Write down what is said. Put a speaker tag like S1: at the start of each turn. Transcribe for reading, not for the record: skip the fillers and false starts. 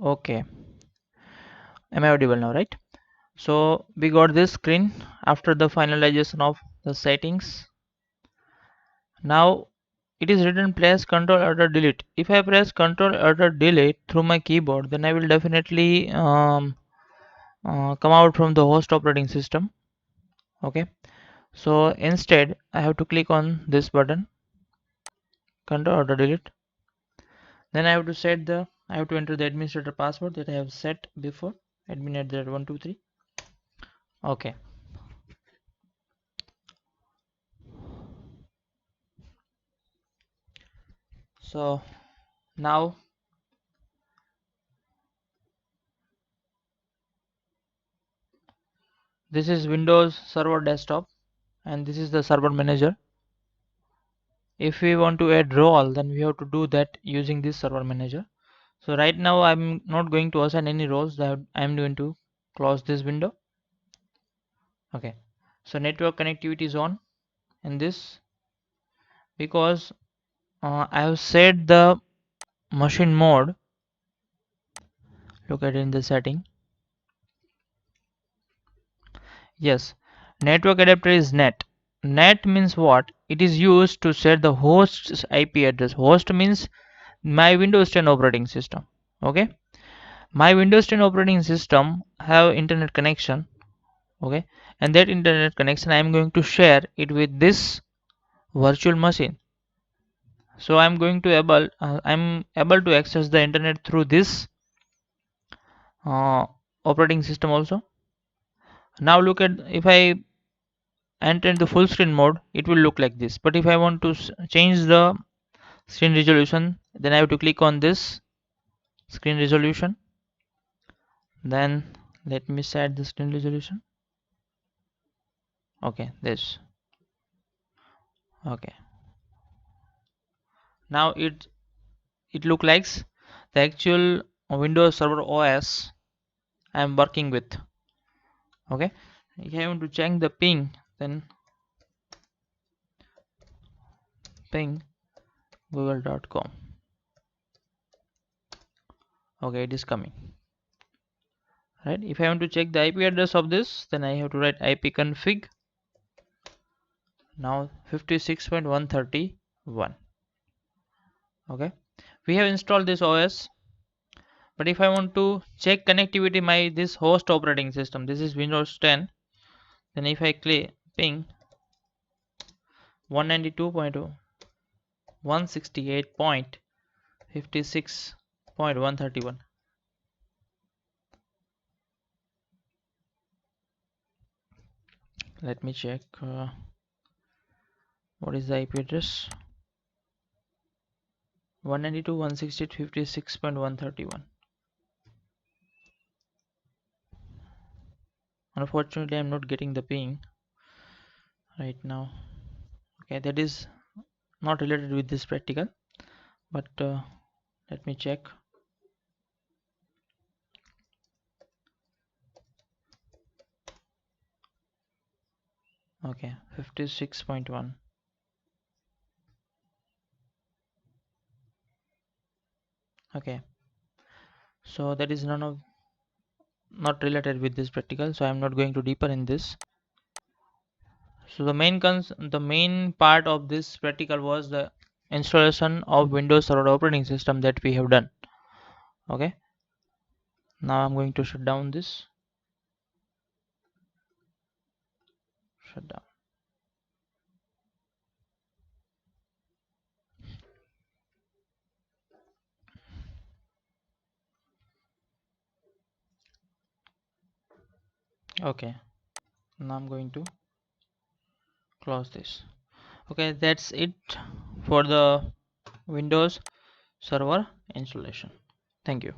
S1: Okay, am I audible now, right? So we got this screen after the finalization of the settings. Now it is written press Ctrl Alt Delete. If I press Ctrl Alt Delete through my keyboard, then I will definitely come out from the host operating system. Okay, so instead I have to click on this button, Ctrl Alt Delete. Then I have to enter the administrator password that I have set before, admin@123. Okay, so now this is Windows Server Desktop and this is the server manager. If we want to add role, then we have to do that using this server manager. So right now I'm not going to assign any roles, that I'm going to close this window. Okay, so network connectivity is on in this because I have set the machine mode. Look at it in the setting. Yes, network adapter is net. Net means what? It is used to set the host's IP address. Host means my Windows 10 operating system. Okay, my Windows 10 operating system have internet connection. Okay, and that internet connection I am going to share it with this virtual machine. So I'm able to access the internet through this uh, operating system also. Now look at, if I enter the full screen mode, it will look like this. But if I want to change the screen resolution, then I have to click on this screen resolution. Then let me set the screen resolution. Okay, this. Okay, now it look like the actual Windows Server OS I am working with. Okay, if I want to check the ping, then ping google.com. Okay, it is coming. Right, if I want to check the IP address of this, then I have to write ipconfig. Now 56.131. Okay, we have installed this OS. But if I want to check connectivity my this host operating system, this is Windows 10, then if I click ping 192.168.56.131. Let me check what is the IP address. 192.168.56.131. Unfortunately, I'm not getting the ping right now. Okay, that is not related with this practical, but let me check. Okay, 56.1. Okay, so that is not related with this practical, so I'm not going to deeper in this. So the main part of this practical was the installation of Windows Server operating system that we have done. Okay, now I'm going to shut down this. Shut down. Okay, now I'm going to close this. Okay, that's it for the Windows Server installation. Thank you.